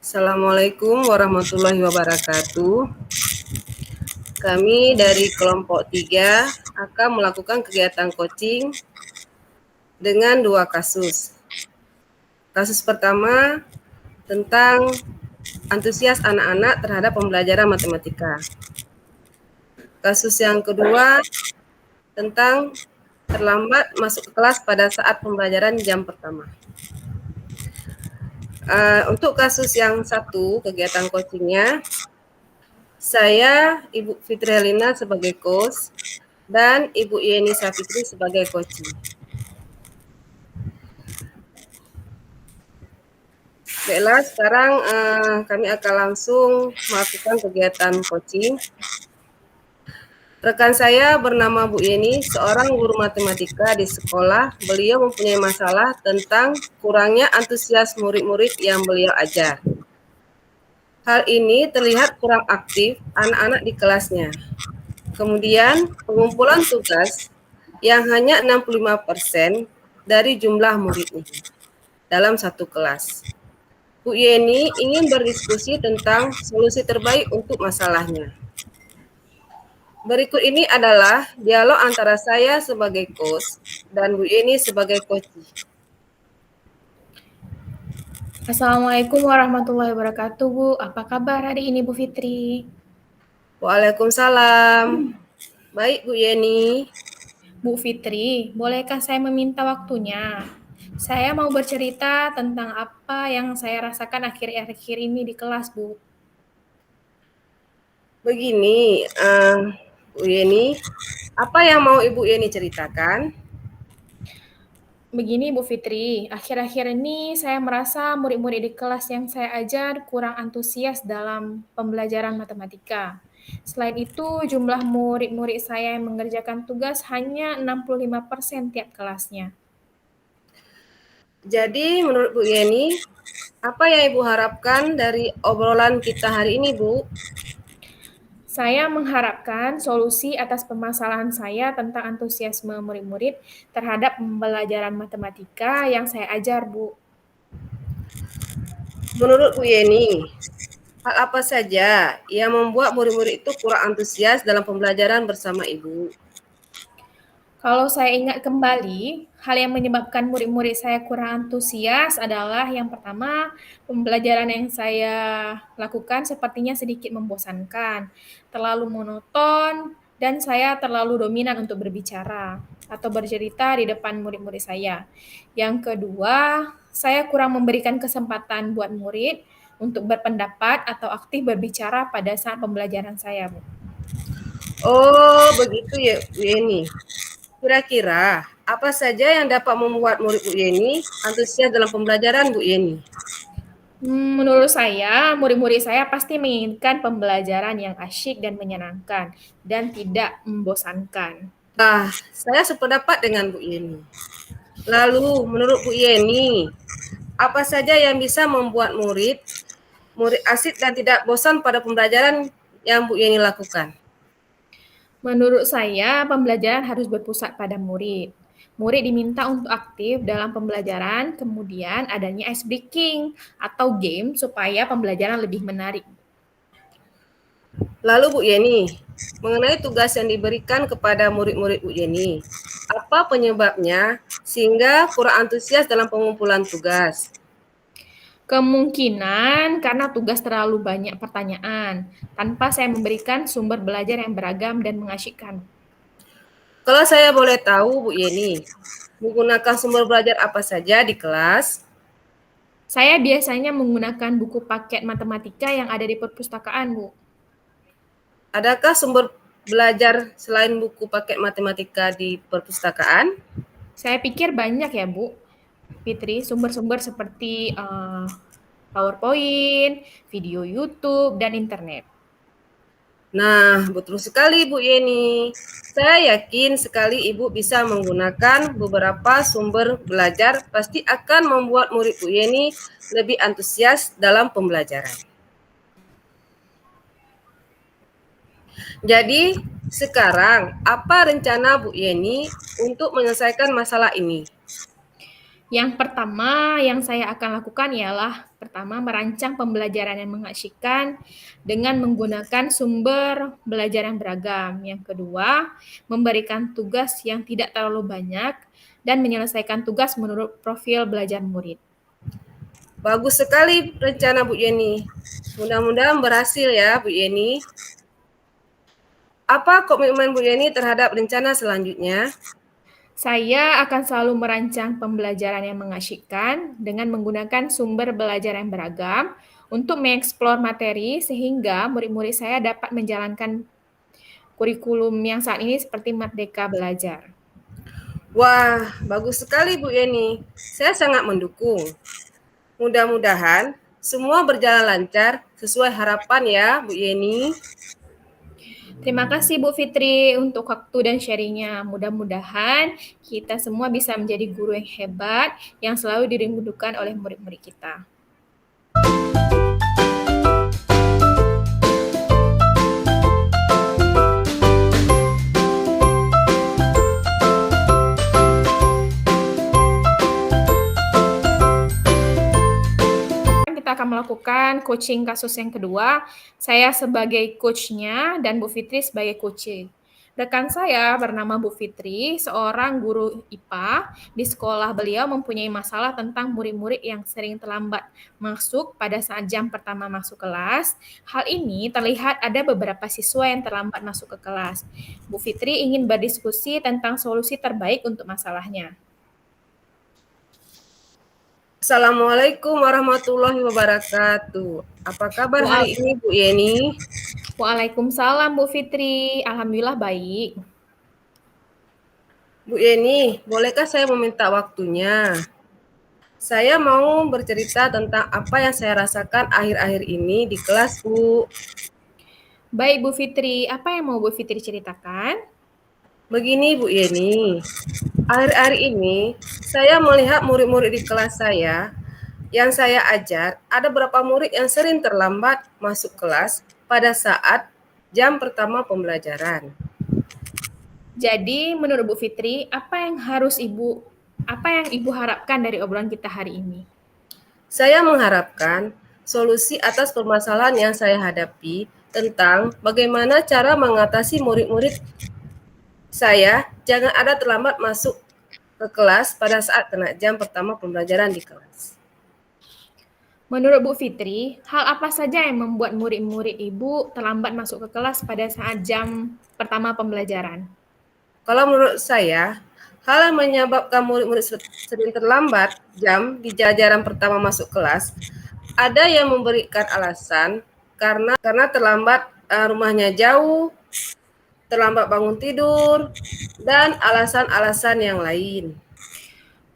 Assalamualaikum warahmatullahi wabarakatuh. Kami dari kelompok 3 akan melakukan kegiatan coaching dengan 2 kasus. Kasus pertama tentang antusias anak-anak terhadap pembelajaran matematika. Kasus yang kedua tentang terlambat masuk ke kelas pada saat pembelajaran jam pertama. Untuk kasus yang satu, kegiatan coachingnya, saya Ibu Fitri Helina sebagai coach dan Ibu Yeni Safitri sebagai coaching. Baiklah, sekarang kami akan langsung melakukan kegiatan coaching. Rekan saya bernama Bu Yeni, seorang guru matematika di sekolah. Beliau mempunyai masalah tentang kurangnya antusias murid-murid yang beliau ajar. Hal ini terlihat kurang aktif anak-anak di kelasnya. Kemudian, pengumpulan tugas yang hanya 65% dari jumlah muridnya dalam satu kelas. Bu Yeni ingin berdiskusi tentang solusi terbaik untuk masalahnya. Berikut ini adalah dialog antara saya sebagai coach dan Bu Yeni sebagai coach. Assalamualaikum warahmatullahi wabarakatuh, Bu. Apa kabar hari ini, Bu Fitri? Waalaikumsalam. Baik, Bu Yeni. Bu Fitri, bolehkah saya meminta waktunya? Saya mau bercerita tentang apa yang saya rasakan akhir-akhir ini di kelas, Bu. Begini, Bu Yeni, apa yang mau Ibu Yeni ceritakan? Begini, Bu Fitri, akhir-akhir ini saya merasa murid-murid di kelas yang saya ajar kurang antusias dalam pembelajaran matematika. Selain itu, jumlah murid-murid saya yang mengerjakan tugas hanya 65% tiap kelasnya. Jadi, menurut Bu Yeni, apa yang Ibu harapkan dari obrolan kita hari ini, Bu? Saya mengharapkan solusi atas permasalahan saya tentang antusiasme murid-murid terhadap pembelajaran matematika yang saya ajar, Bu. Menurut Bu Yeni, hal apa saja yang membuat murid-murid itu kurang antusias dalam pembelajaran bersama Ibu? Kalau saya ingat kembali, hal yang menyebabkan murid-murid saya kurang antusias adalah yang pertama, pembelajaran yang saya lakukan sepertinya sedikit membosankan, terlalu monoton, dan saya terlalu dominan untuk berbicara atau bercerita di depan murid-murid saya. Yang kedua, saya kurang memberikan kesempatan buat murid untuk berpendapat atau aktif berbicara pada saat pembelajaran saya, Bu. Oh, begitu ya, Bu Yeni. Kira-kira apa saja yang dapat membuat murid Bu Yeni antusias dalam pembelajaran Bu Yeni? Menurut saya, murid-murid saya pasti menginginkan pembelajaran yang asyik dan menyenangkan, dan tidak membosankan. Saya sependapat dengan Bu Yeni. Lalu, menurut Bu Yeni, apa saja yang bisa membuat murid asik dan tidak bosan pada pembelajaran yang Bu Yeni lakukan? Menurut saya, pembelajaran harus berpusat pada murid. Murid diminta untuk aktif dalam pembelajaran, kemudian adanya ice breaking atau game supaya pembelajaran lebih menarik. Lalu Bu Yeni, mengenai tugas yang diberikan kepada murid-murid Bu Yeni, apa penyebabnya sehingga kurang antusias dalam pengumpulan tugas? Kemungkinan karena tugas terlalu banyak pertanyaan, tanpa saya memberikan sumber belajar yang beragam dan mengasyikkan. Kalau saya boleh tahu Bu Yeni, menggunakan sumber belajar apa saja di kelas? Saya biasanya menggunakan buku paket matematika yang ada di perpustakaan, Bu. Adakah sumber belajar selain buku paket matematika di perpustakaan? Saya pikir banyak ya, Bu, Fitri, sumber-sumber seperti PowerPoint, video YouTube, dan internet. Nah, betul sekali Bu Yeni. Saya yakin sekali Ibu bisa menggunakan beberapa sumber belajar, pasti akan membuat murid Bu Yeni lebih antusias dalam pembelajaran. Jadi, sekarang apa rencana Bu Yeni untuk menyelesaikan masalah ini? Yang pertama yang saya akan lakukan ialah pertama merancang pembelajaran yang mengasyikkan dengan menggunakan sumber belajar yang beragam. Yang kedua, memberikan tugas yang tidak terlalu banyak dan menyelesaikan tugas menurut profil belajar murid. Bagus sekali rencana Bu Yeni. Mudah-mudahan berhasil ya Bu Yeni. Apa komitmen Bu Yeni terhadap rencana selanjutnya? Saya akan selalu merancang pembelajaran yang mengasyikkan dengan menggunakan sumber belajar yang beragam untuk mengeksplor materi sehingga murid-murid saya dapat menjalankan kurikulum yang saat ini seperti Merdeka Belajar. Wah, bagus sekali Bu Yeni. Saya sangat mendukung. Mudah-mudahan semua berjalan lancar sesuai harapan ya Bu Yeni. Terima kasih Bu Fitri untuk waktu dan sharingnya. Mudah-mudahan kita semua bisa menjadi guru yang hebat yang selalu dirindukan oleh murid-murid kita. Kita akan melakukan coaching kasus yang kedua. Saya sebagai coachnya dan Bu Fitri sebagai coach. Rekan saya bernama Bu Fitri, seorang guru IPA. Di sekolah beliau mempunyai masalah tentang murid-murid yang sering terlambat masuk pada saat jam pertama masuk kelas. Hal ini terlihat ada beberapa siswa yang terlambat masuk ke kelas. Bu Fitri ingin berdiskusi tentang solusi terbaik untuk masalahnya. Assalamualaikum warahmatullahi wabarakatuh. Apa kabar hari ini Bu Yeni? Waalaikumsalam Bu Fitri, Alhamdulillah baik. Bu Yeni, bolehkah saya meminta waktunya? Saya mau bercerita tentang apa yang saya rasakan akhir-akhir ini di kelas, Bu. Baik Bu Fitri, apa yang mau Bu Fitri ceritakan? Begini Bu Yeni, akhir-akhir ini saya melihat murid-murid di kelas saya yang saya ajar, ada beberapa murid yang sering terlambat masuk kelas pada saat jam pertama pembelajaran. Jadi menurut Bu Fitri, apa yang Ibu harapkan dari obrolan kita hari ini? Saya mengharapkan solusi atas permasalahan yang saya hadapi tentang bagaimana cara mengatasi murid-murid saya jangan ada terlambat masuk ke kelas pada saat kena jam pertama pembelajaran di kelas. Menurut Bu Fitri, hal apa saja yang membuat murid-murid Ibu terlambat masuk ke kelas pada saat jam pertama pembelajaran? Kalau menurut saya, hal yang menyebabkan murid-murid sering terlambat jam di jajaran pertama masuk kelas, ada yang memberikan alasan karena terlambat rumahnya jauh, terlambat bangun tidur, dan alasan-alasan yang lain.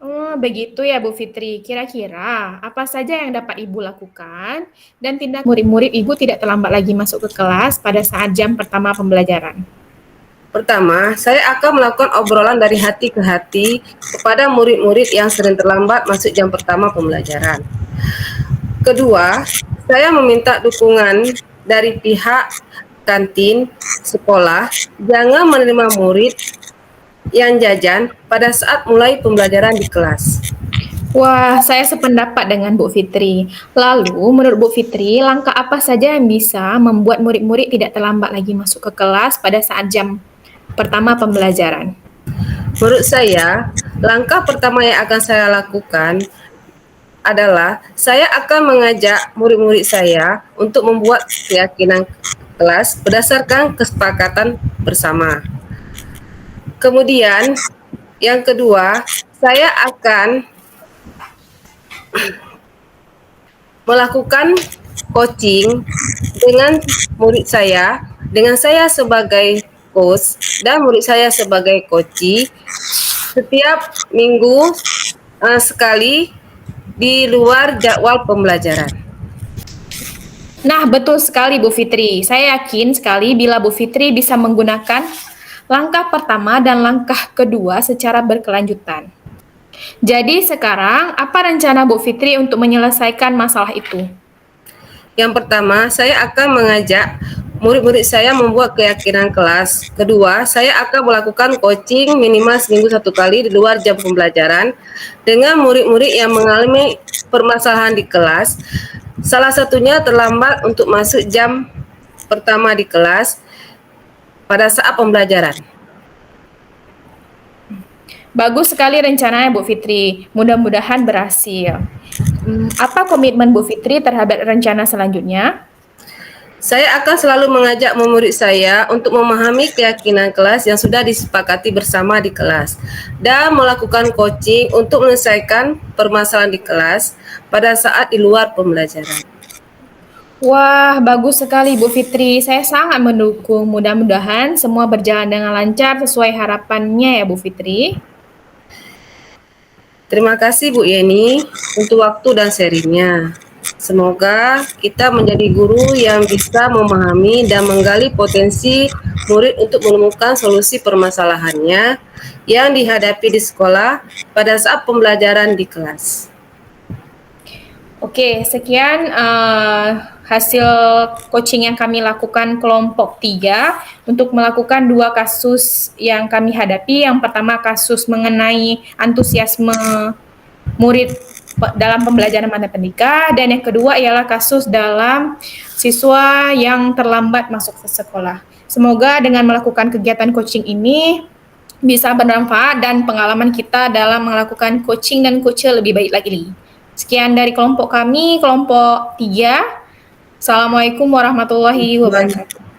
Oh, begitu ya Bu Fitri. Kira-kira apa saja yang dapat Ibu lakukan dan tindak murid-murid Ibu tidak terlambat lagi masuk ke kelas pada saat jam pertama pembelajaran? Pertama, saya akan melakukan obrolan dari hati ke hati kepada murid-murid yang sering terlambat masuk jam pertama pembelajaran. Kedua, saya meminta dukungan dari pihak kantin sekolah jangan menerima murid yang jajan pada saat mulai pembelajaran di kelas. Wah, saya sependapat dengan Bu Fitri. Lalu, menurut Bu Fitri, langkah apa saja yang bisa membuat murid-murid tidak terlambat lagi masuk ke kelas pada saat jam pertama pembelajaran? Menurut saya, langkah pertama yang akan saya lakukan adalah saya akan mengajak murid-murid saya untuk membuat keyakinan kelas berdasarkan kesepakatan bersama. Kemudian, yang kedua, saya akan melakukan coaching dengan saya sebagai coach dan murid saya sebagai coach setiap minggu sekali di luar jadwal pembelajaran. Nah, betul sekali Bu Fitri. Saya yakin sekali bila Bu Fitri bisa menggunakan langkah pertama dan langkah kedua secara berkelanjutan. Jadi sekarang, apa rencana Bu Fitri untuk menyelesaikan masalah itu? Yang pertama, saya akan mengajak murid-murid saya membuat keyakinan kelas. Kedua, saya akan melakukan coaching minimal seminggu 1 kali di luar jam pembelajaran dengan murid-murid yang mengalami permasalahan di kelas. Salah satunya terlambat untuk masuk jam pertama di kelas pada saat pembelajaran. Bagus sekali rencananya Bu Fitri. Mudah-mudahan berhasil. Apa komitmen Bu Fitri terhadap rencana selanjutnya? Saya akan selalu mengajak murid saya untuk memahami keyakinan kelas yang sudah disepakati bersama di kelas dan melakukan coaching untuk menyelesaikan permasalahan di kelas pada saat di luar pembelajaran. Wah, bagus sekali Bu Fitri. Saya sangat mendukung. Mudah-mudahan semua berjalan dengan lancar sesuai harapannya ya Bu Fitri. Terima kasih Bu Yeni untuk waktu dan sharingnya. Semoga kita menjadi guru yang bisa memahami dan menggali potensi murid untuk menemukan solusi permasalahannya yang dihadapi di sekolah pada saat pembelajaran di kelas. Oke, sekian hasil coaching yang kami lakukan kelompok 3 untuk melakukan 2 kasus yang kami hadapi. Yang pertama kasus mengenai antusiasme murid dalam pembelajaran matematika, dan yang kedua ialah kasus dalam siswa yang terlambat masuk ke sekolah. Semoga dengan melakukan kegiatan coaching ini bisa bermanfaat dan pengalaman kita dalam melakukan coaching dan coaching lebih baik lagi. Sekian dari kelompok kami, kelompok 3. Assalamualaikum warahmatullahi wabarakatuh.